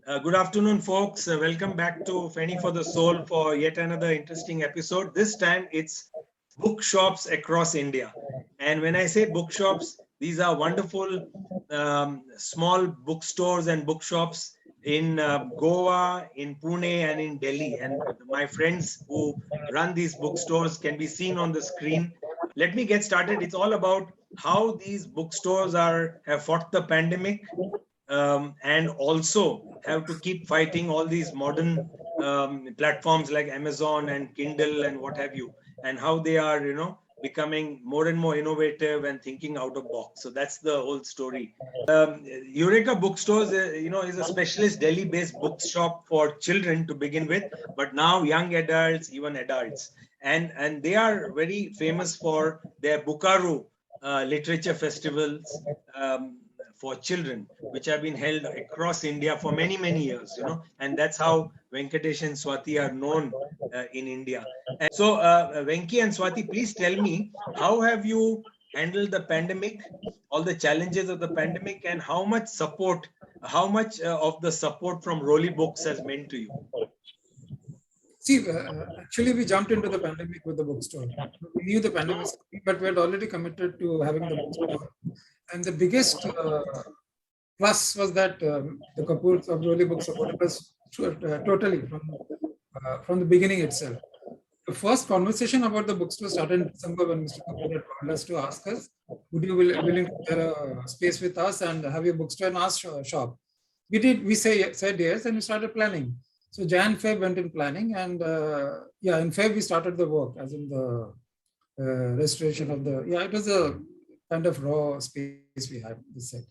Good afternoon, folks. Welcome back to Fenny for the Soul for yet another interesting episode. This time it's bookshops across India. And when I say bookshops, these are wonderful small bookstores and bookshops in Goa, in Pune, and in Delhi. And my friends who run these bookstores can be seen on the screen. Let me get started. It's all about how these bookstores have fought the pandemic, and also have to keep fighting all these modern platforms like Amazon and Kindle and what have you, and how they are, becoming more and more innovative and thinking out of box. So that's the whole story. Eureka Bookstores, is a specialist Delhi-based bookshop for children to begin with, but now young adults, even adults, and they are very famous for their Bukaru literature festivals. For children, which have been held across India for many, many years, and that's how Venkatesh and Swati are known in India. And so, Venki and Swati, please tell me, how have you handled the pandemic, all the challenges of the pandemic, and how much of the support from Rolly Books has meant to you? See, actually, we jumped into the pandemic with the bookstore. We knew the pandemic was coming, but we had already committed to having the bookstore. And the biggest plus was that the Kapoors of Rolly Books supported us totally from the beginning itself. The first conversation about the bookstore started in December when Mr. Kapoor had called us to ask us, would you be willing to share a space with us and have your bookstore in our shop? We did. We said yes, and we started planning. So Jan, Feb went in planning, and in Feb we started the work, as in the restoration of the. It was a kind of raw space we had. This set,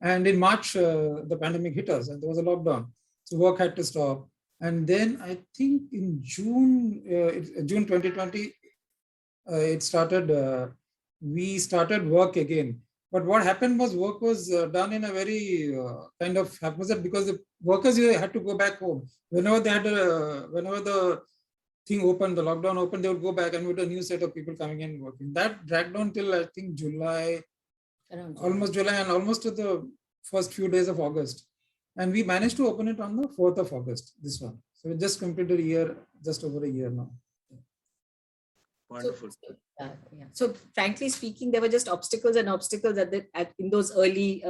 and in March the pandemic hit us, and there was a lockdown, so work had to stop. And then I think in June 2020, it started. We started work again. But what happened was work was done in a very kind of haphazard, because the workers had to go back home. Whenever the thing opened, the lockdown opened, they would go back, and with a new set of people coming in working. That dragged on till I think July, almost July, and almost to the first few days of August. And we managed to open it on the 4th of August, this one. So we just completed a year, just over a year now. Wonderful. So frankly speaking, there were just obstacles and obstacles in those early,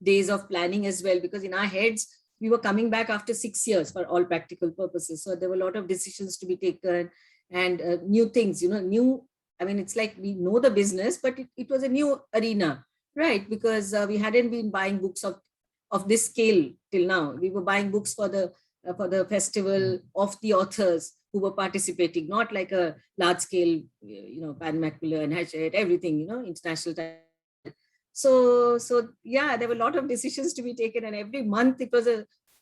days of planning as well, because in our heads, we were coming back after 6 years for all practical purposes. So there were a lot of decisions to be taken, and new things, it's like we know the business, but it was a new arena, right? Because we hadn't been buying books of this scale till now. We were buying books for the festival of the authors who were participating, not like a large scale, Pan Macula and Hachette, everything, international title. So there were a lot of decisions to be taken, and every month it was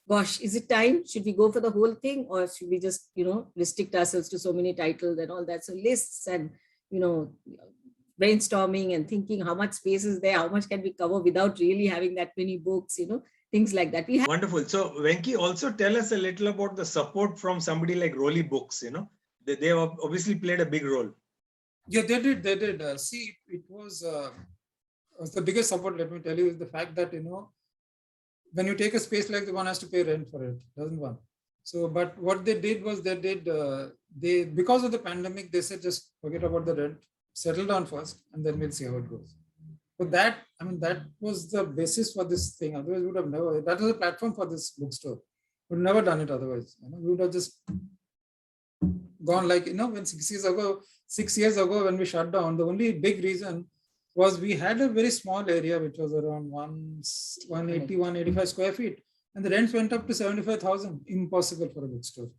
gosh, is it time? Should we go for the whole thing, or should we just, restrict ourselves to so many titles and all that? So lists and, brainstorming and thinking how much space is there, how much can we cover without really having that many books, things like that. Wonderful. So Venki, also tell us a little about the support from somebody like Rolly Books. They obviously played a big role. Yeah, they did. See, it was the biggest support, let me tell you, is the fact that, when you take a space like the one has to pay rent for it, doesn't one? So, but what they did was they because of the pandemic, they said, just forget about the rent, settle down first, and then we'll see how it goes. So that was the basis for this thing. Otherwise, we would have never, that was a platform for this bookstore. We would have never done it otherwise. We would have just gone like, when 6 years ago, when we shut down, the only big reason was we had a very small area, which was around 180, 185 square feet. And the rents went up to 75,000. Impossible for a bookstore.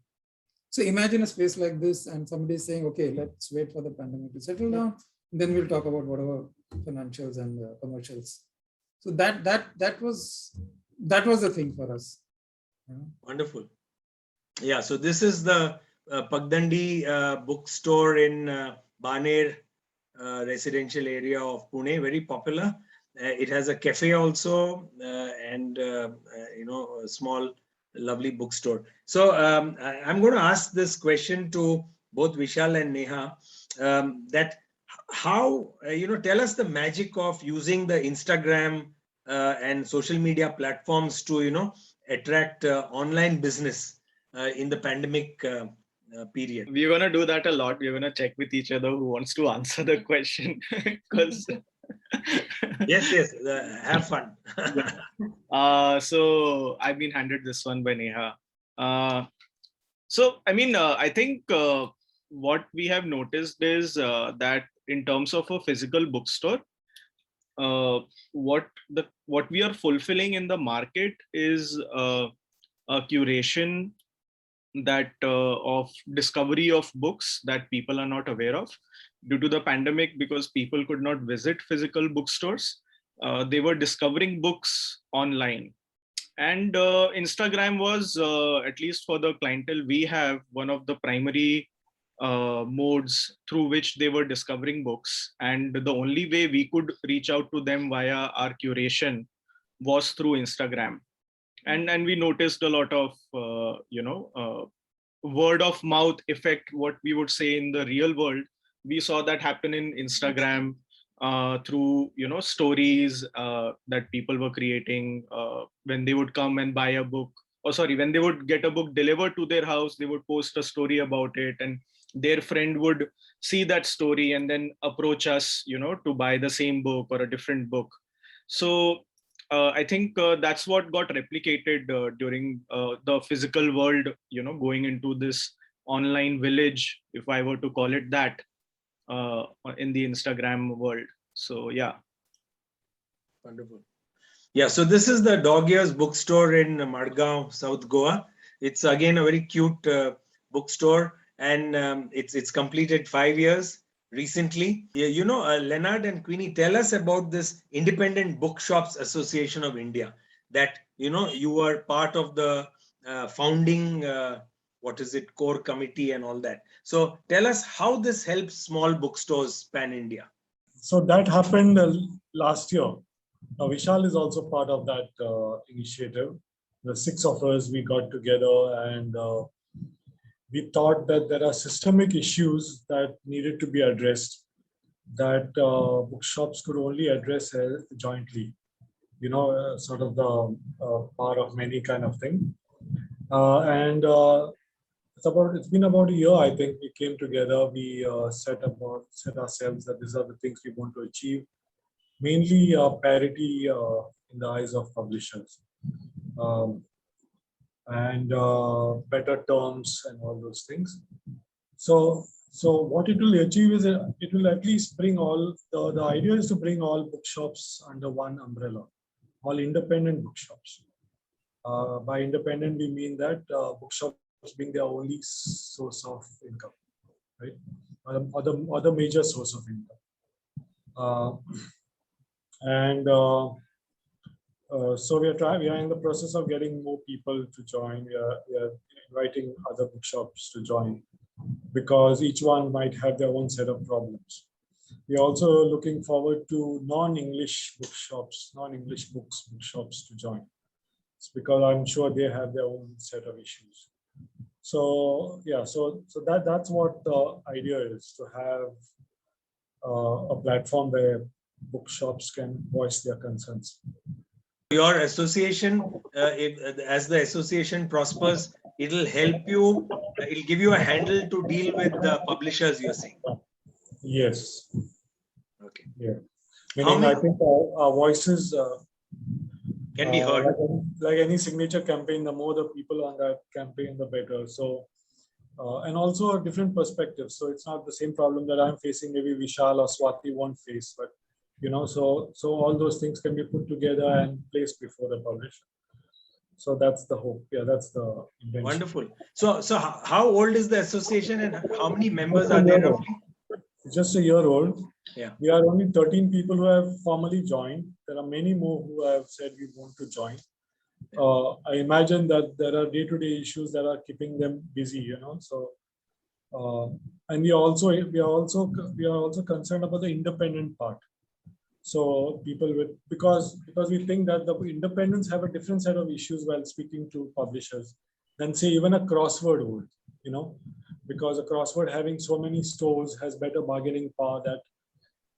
So imagine a space like this, and somebody is saying, okay, let's wait for the pandemic to settle down. And then we'll talk about whatever financials and commercials. So that was the thing for us. Wonderful. Yeah. So this is the Pagdandi bookstore in Baner residential area of Pune, very popular. It has a cafe also, and a small, lovely bookstore. So I'm going to ask this question to both Vishal and Neha, that how, tell us the magic of using the Instagram and social media platforms to, attract online business in the pandemic period? We're going to do that a lot. We're going to check with each other who wants to answer the question because Yes, have fun. So I've been handed this one by Neha. I think what we have noticed is that in terms of a physical bookstore, what we are fulfilling in the market is a curation that of discovery of books that people are not aware of due to the pandemic, because people could not visit physical bookstores. They were discovering books online, and Instagram was, at least for the clientele we have, one of the primary modes through which they were discovering books. And the only way we could reach out to them via our curation was through Instagram. And we noticed a lot of word of mouth effect, what we would say in the real world. We saw that happen in Instagram through stories that people were creating when they would come and buy a book, or sorry, when they would get a book delivered to their house, they would post a story about it, and their friend would see that story and then approach us to buy the same book or a different book. So I think that's what got replicated during the physical world, going into this online village, if I were to call it that, in the Instagram world. So yeah. Wonderful. Yeah, so this is the Dogears bookstore in Madgaon, South Goa. It's again a very cute bookstore, and it's completed 5 years recently. Yeah, Leonard and Queenie, tell us about this Independent Bookshops Association of India, that you were part of the founding core committee and all that. So tell us how this helps small bookstores pan India. So that happened last year. Now Vishal is also part of that initiative. The 6 of us, we got together, and we thought that there are systemic issues that needed to be addressed, that bookshops could only address jointly, sort of the power of many kind of thing. It's been about a year, I think. We came together, we set ourselves that these are the things we want to achieve. Mainly parity in the eyes of publishers. And better terms and all those things. So what it will achieve is it will at least bring all, the idea is to bring all bookshops under one umbrella, all independent bookshops. By independent, we mean that bookshops being their only source of income, right? Or the major source of income. So we are in the process of getting more people to join. We are inviting other bookshops to join, because each one might have their own set of problems. We are also looking forward to non-English bookshops, non-English bookshops to join. It's because I'm sure they have their own set of issues. So yeah, so that's what the idea is, to have a platform where bookshops can voice their concerns. Your association, as the association prospers, it'll help you, it'll give you a handle to deal with the publishers, you're saying? Yes. Okay. Yeah. I think our voices can be heard. Like any signature campaign, the more the people on that campaign, the better. So, and also a different perspective. So it's not the same problem that I'm facing, maybe Vishal or Swati won't face, but so all those things can be put together and placed before the publisher. So that's the hope. Yeah, that's the intention. Wonderful. So how old is the association, and how many members are there roughly? It's just a year old. Yeah. We are only 13 people who have formally joined. There are many more who have said we want to join. I imagine that there are day-to-day issues that are keeping them busy, So, and we are also concerned about the independent part. So people because we think that the independents have a different set of issues while speaking to publishers than say even a crossword would, because a crossword having so many stores has better bargaining power that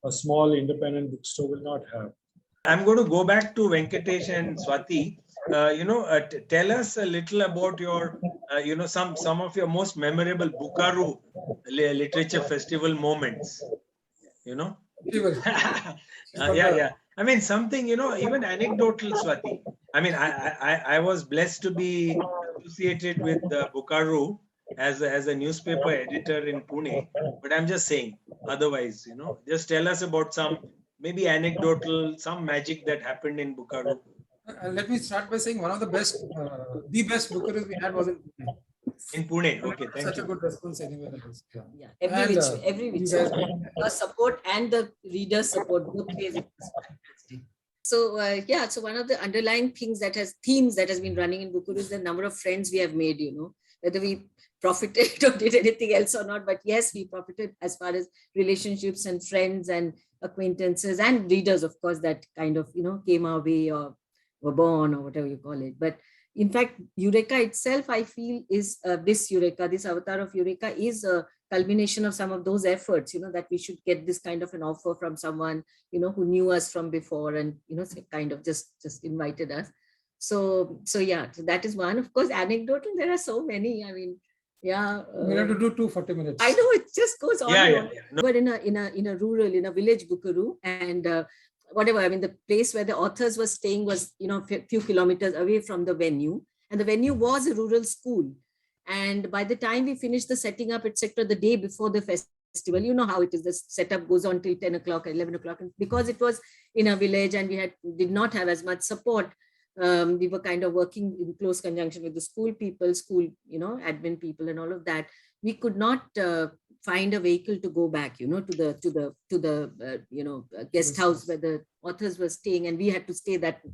a small independent bookstore will not have. I'm going to go back to Venkatesh and Swati. tell us a little about your, some of your most memorable Bukaru literature festival moments. You know. She was- Yeah. I mean, something, even anecdotal, Swati. I mean, I was blessed to be associated with Bukaru as a newspaper editor in Pune. But I'm just saying, otherwise, just tell us about some maybe anecdotal, some magic that happened in Bukaru. Let me start by saying one of the best bookers we had was in Pune. In Pune. Okay, thank Such a you. good response anywhere else. Yeah. Yeah, And, every which you way. guys- Your support and the reader's support, both ways, it was fantastic. So so one of the underlying themes that has been running in Bukuru is the number of friends we have made, whether we profited or did anything else or not, but yes, we profited as far as relationships and friends and acquaintances and readers, of course, that kind of, came our way or were born or whatever you call it. But in fact, Eureka itself, I feel, is this avatar of Eureka is a culmination of some of those efforts, that we should get this kind of an offer from someone, who knew us from before and, kind of just invited us. So yeah, so that is one. Of course, anecdotal, there are so many. I mean, yeah. We have to do 240 minutes. I know, it just goes on and on. Yeah. No. But in a village Bukaru, and whatever, I mean, the place where the authors were staying was, a few kilometers away from the venue, and the venue was a rural school. And by the time we finished the setting up, etc., the day before the festival, you know how it is, the setup goes on till 10 o'clock, 11 o'clock. And because it was in a village and we did not have as much support, we were kind of working in close conjunction with the school people, admin people and all of that. We could not find a vehicle to go back, to the guest house where the authors were staying, and we had to stay that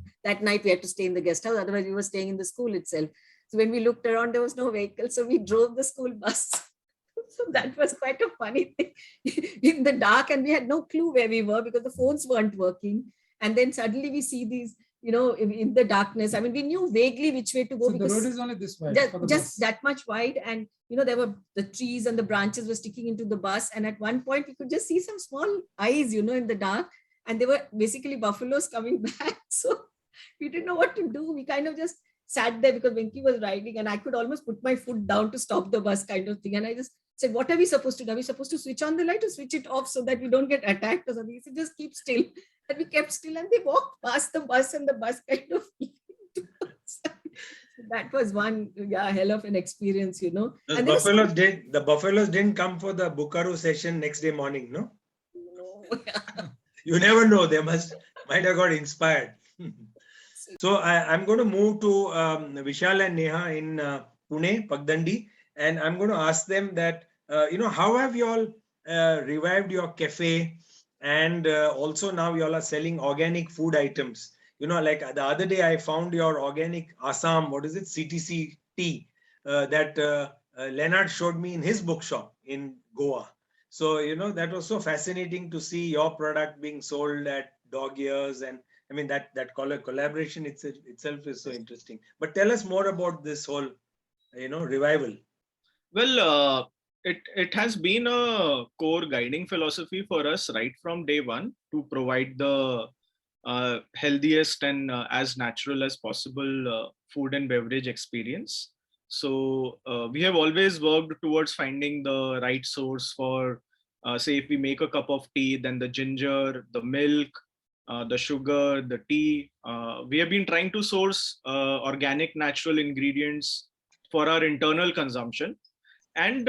night. We had to stay in the guest house, otherwise we were staying in the school itself. So when we looked around, there was no vehicle, so we drove the school bus. So that was quite a funny thing in the dark, and we had no clue where we were because the phones weren't working. And then suddenly we see these, in the darkness. I mean, we knew vaguely which way to go, So because the road is only this wide. just that much wide, and there were the trees and the branches were sticking into the bus, and at one point we could just see some small eyes, in the dark, and they were basically buffaloes coming back. So we didn't know what to do. We kind of just sat there because Venki was riding, and I could almost put my foot down to stop the bus, kind of thing. And I just said, what are we supposed to do? Are we supposed to switch on the light or switch it off so that we don't get attacked or something? He said, just keep still. And we kept still, and they walked past the bus, and the bus kind of that was one hell of an experience, The And buffaloes didn't come for the Bukaru session next day morning, no? No. You never know. They might have got inspired. So I'm going to move to Vishal and Neha in Pune, Pagdandi, and I'm going to ask them that, how have you all revived your cafe, and also now you all are selling organic food items. Like the other day I found your organic Assam, what is it, CTC tea that Leonard showed me in his bookshop in Goa. So, that was so fascinating to see your product being sold at Dogears, and I mean, that collaboration itself is so interesting. But tell us more about this whole, revival. Well, it has been a core guiding philosophy for us right from day one to provide the healthiest and as natural as possible food and beverage experience. So we have always worked towards finding the right source for, say, if we make a cup of tea, then the ginger, the milk, the sugar, the tea. We have been trying to source organic, natural ingredients for our internal consumption. And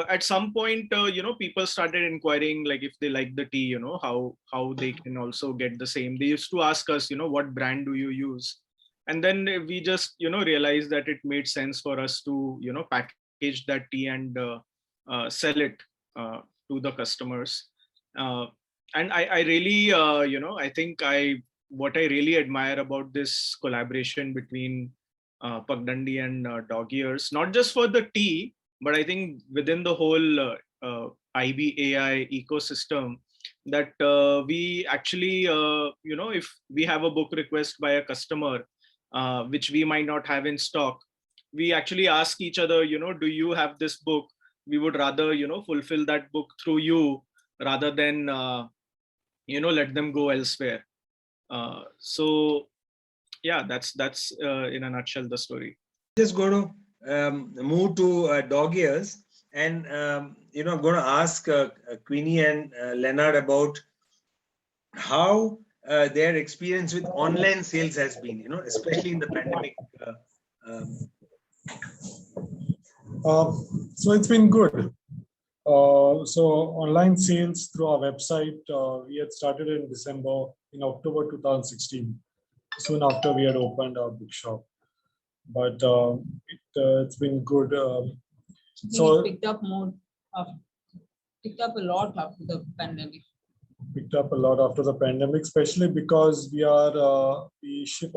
at some point, people started inquiring, like if they like the tea, how they can also get the same. They used to ask us, what brand do you use? And then we just, realized that it made sense for us to, package that tea and sell it to the customers. And I really, I think what I really admire about this collaboration between Pagdandi and Dogears, not just for the tea, but I think within the whole IBAI ecosystem, that we actually, if we have a book request by a customer, which we might not have in stock, we actually ask each other, do you have this book? We would rather, fulfill that book through you rather than, let them go elsewhere. So Yeah, that's in a nutshell the story. Just going to move to dog ears, and I'm going to ask Queenie and Leonard about how their experience with online sales has been, especially in the pandemic. Um, So it's been good. So online sales through our website, we had started in October 2016, soon after we had opened our bookshop. But it's been good. So picked up more, picked up a lot after the pandemic. Picked up a lot after the pandemic, especially because we ship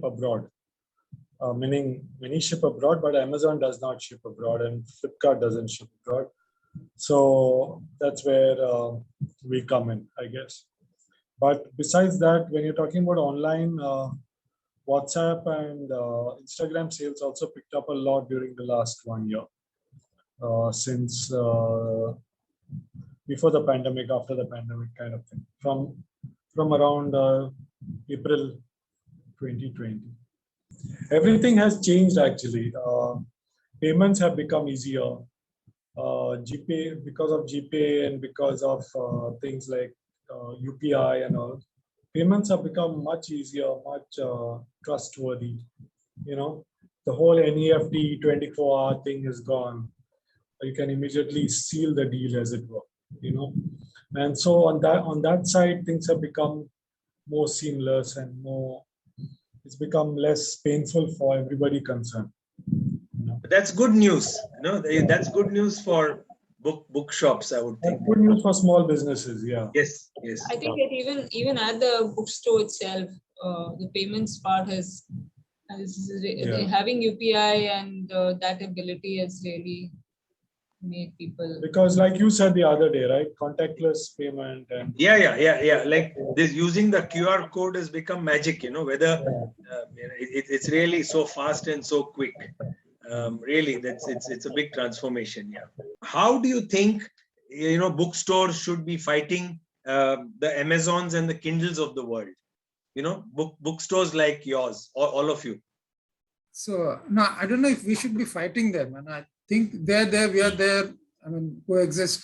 abroad. Meaning many ship abroad, but Amazon does not ship abroad and Flipkart doesn't ship abroad. So that's where we come in, I guess. But besides that, when you're talking about online, WhatsApp and Instagram sales also picked up a lot during the last 1 year. Since before the pandemic, after the pandemic kind of thing. From around April 2020. Everything has changed actually. Payments have become easier. GPay, because of GPay and because of things like UPI and all, payments have become much easier, much trustworthy. The whole NEFT 24-hour thing is gone. You can immediately seal the deal, as it were. And so on that side, things have become more seamless and more. It's become less painful for everybody concerned. That's good news. That's good news for bookshops, I would think. Good news for small businesses, yeah. Yes. I think that even at the bookstore itself, the payments part having UPI and that ability has really made people. Because like you said the other day, right? Contactless payment and Yeah. Like this, using the QR code has become magic, whether it's really so fast and so quick. Really, it's a big transformation. Yeah. How do you think bookstores should be fighting the Amazons and the Kindles of the world? Bookstores like yours, all of you. So no, I don't know if we should be fighting them, and I think they're there, we are there. I mean, coexist.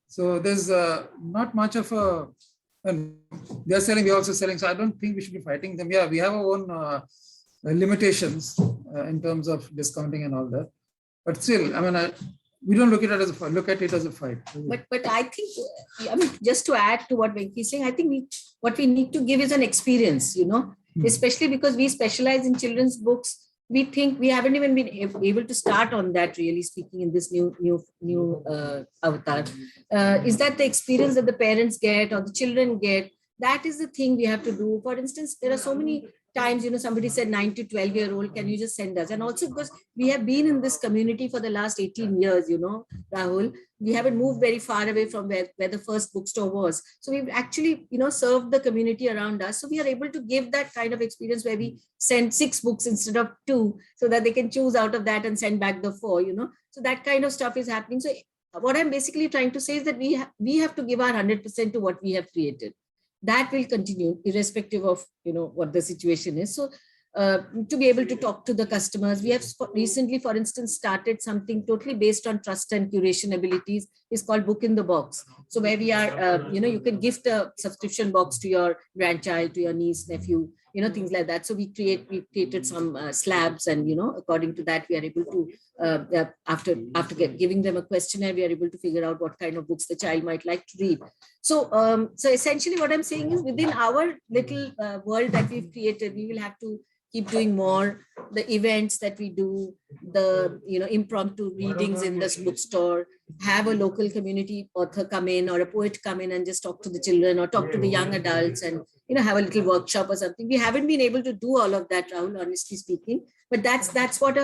So there's not much of a. And they're selling, we're also selling. So I don't think we should be fighting them. Yeah, we have our own limitations in terms of discounting and all that. But still, I mean, we don't look at it as a fight. Look at it as a fight. But I think, just to add to what Venki is saying, I think what we need to give is an experience, especially because we specialize in children's books. We think we haven't even been able to start on that, really speaking, in this new avatar. Is that the experience that the parents get or the children get? That is the thing we have to do. For instance, there are so many times, somebody said 9 to 12-year-old, can you just send us? And also because we have been in this community for the last 18 years, Rahul, we haven't moved very far away from where the first bookstore was. So we've actually, served the community around us. So we are able to give that kind of experience where we send 6 books instead of 2, so that they can choose out of that and send back the 4, So that kind of stuff is happening. So what I'm basically trying to say is that we have to give our 100% to what we have created. That will continue irrespective of what the situation is. So to be able to talk to the customers, we have recently, for instance, started something totally based on trust and curation abilities. It's called Book in the Box. So where we are, you can gift a subscription box to your grandchild, to your niece, nephew, things like that. So we created some slabs, and according to that, we are able to after giving them a questionnaire, we are able to figure out what kind of books the child might like to read. So so essentially what I'm saying is, within our little world that we've created, we will have to keep doing more. The events that we do, the impromptu readings in this bookstore, have a local community author come in or a poet come in and just talk to the children or talk to the young adults, and have a little workshop or something. We haven't been able to do all of that, Rahul, honestly speaking. But that's what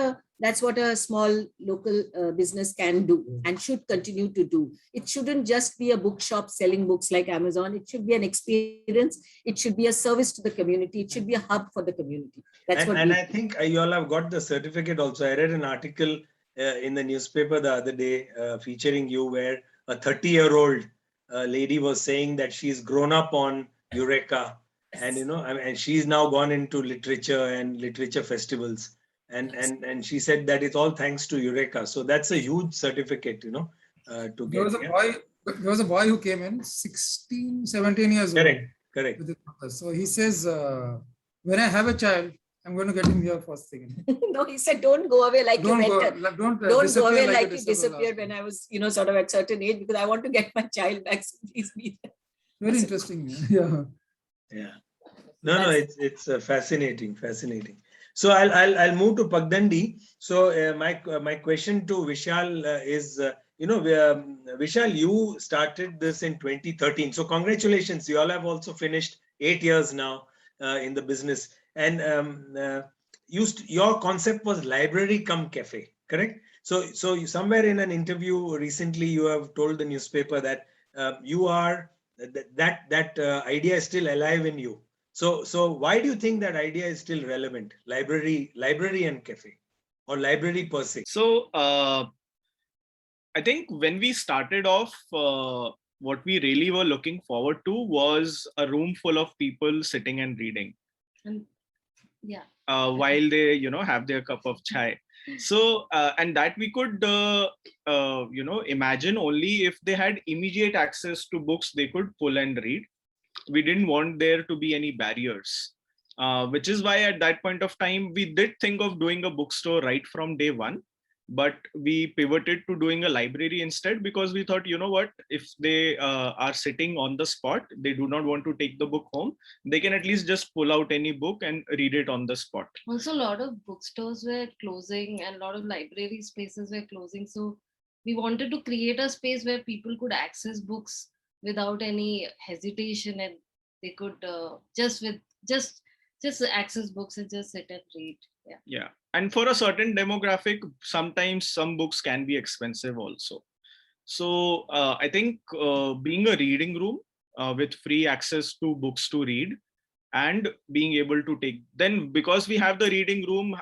a small local business can do and should continue to do. It shouldn't just be a bookshop selling books like Amazon. It should be an experience. It should be a service to the community. It should be a hub for the community. That's what. And I think you all have got the certificate also. I read an article in the newspaper the other day featuring you, where a 30-year-old lady was saying that she's grown up on Eureka, And and she's now gone into literature and literature festivals, and she said that it's all thanks to Eureka. So that's a huge certificate, to There get. was a Yeah? boy. There was a boy who came in 16, 17 years old. Correct. With his mother. So he says, when I have a child, I'm going to get him here first thing. No, he said, don't go away like you Don't go, went. don't Don't go disappear away like like you you disappeared when I was, sort of at certain age, because I want to get my child back. So please be there. Very interesting. Yeah. Yeah. No, it's fascinating. So I'll move to Pagdandi. So my question to Vishal is, Vishal, you started this in 2013. So congratulations, you all have also finished 8 years now in the business. And your concept was library cum cafe, correct? So you, somewhere in an interview recently, you have told the newspaper that you are that idea is still alive in you. So why do you think that idea is still relevant? Library and cafe, or library per se? So I think when we started off, what we really were looking forward to was a room full of people sitting and reading. Yeah. While they, have their cup of chai. So, and that we could, imagine only if they had immediate access to books they could pull and read. We didn't want there to be any barriers, which is why at that point of time, we did think of doing a bookstore right from day one, but we pivoted to doing a library instead, because we thought, what, if they are sitting on the spot, they do not want to take the book home, they can at least just pull out any book and read it on the spot. Also, a lot of bookstores were closing and a lot of library spaces were closing. So we wanted to create a space where people could access books without any hesitation, and they could just access books and just sit and read. Yeah. And for a certain demographic, sometimes some books can be expensive also. So I think being a reading room with free access to books to read, and being able to take, then because we have the reading room,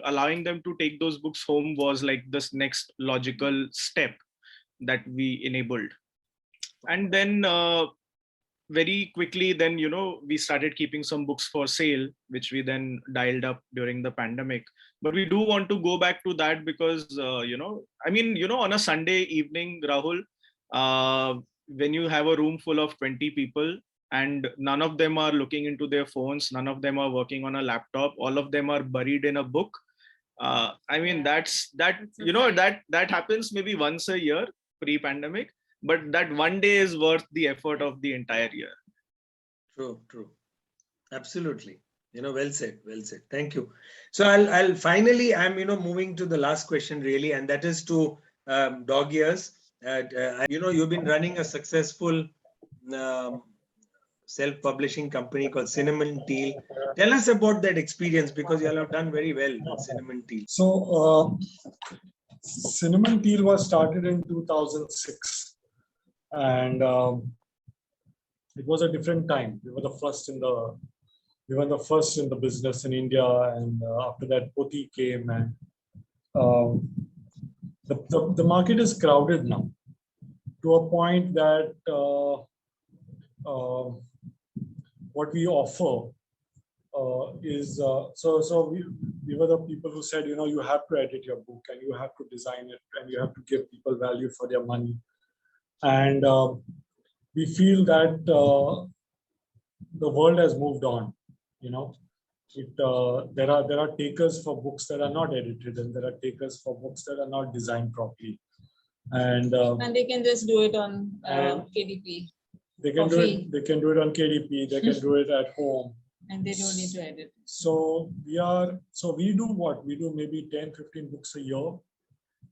allowing them to take those books home was like this next logical step that we enabled. And then very quickly, then, we started keeping some books for sale, which we then dialed up during the pandemic. But we do want to go back to that because, on a Sunday evening, Rahul, when you have a room full of 20 people and none of them are looking into their phones, none of them are working on a laptop, all of them are buried in a book. That happens maybe once a year pre-pandemic. But that one day is worth the effort of the entire year. True. Absolutely. Well said. Thank you. So I'll finally, I'm, moving to the last question really, and that is to Dogears. You've been running a successful self-publishing company called Cinnamon Tea. Tell us about that experience, because you all have done very well with Cinnamon Tea. So Cinnamon Tea was started in 2006. And it was a different time. We were the first in the business in India, and after that, Poti came, and the market is crowded now to a point that what we offer is so we were the people who said, you have to edit your book, and you have to design it, and you have to give people value for their money. And we feel that the world has moved on. There are takers for books that are not edited, and there are takers for books that are not designed properly. And they can just do it on KDP. They can do it on KDP. They can do it at home. And they don't need to edit. So we do what? We do maybe 10, 15 books a year.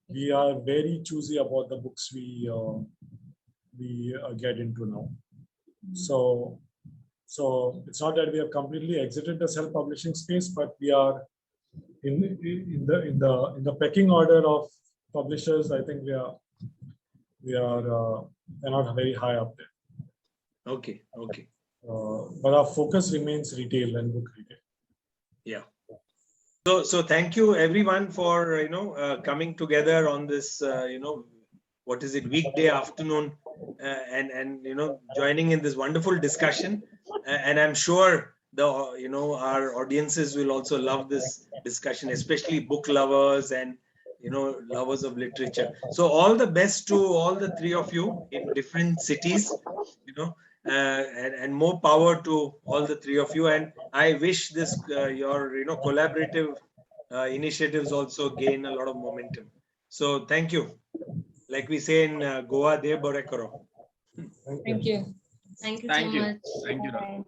We are very choosy about the books we get into now. So it's not that we have completely exited the self-publishing space, but we are in the pecking order of publishers. I think we are not very high up there. Okay. But our focus remains retail and book retail. Yeah. So thank you everyone for coming together on this weekday afternoon, and joining in this wonderful discussion. And I'm sure our audiences will also love this discussion, especially book lovers and lovers of literature. So all the best to all the three of you in different cities, and more power to all the three of you. And I wish this your collaborative initiatives also gain a lot of momentum. So thank you. Like we say in Goa, de bore karo. Thank you. Thank you Thank so you. much. Thank you, Rahul.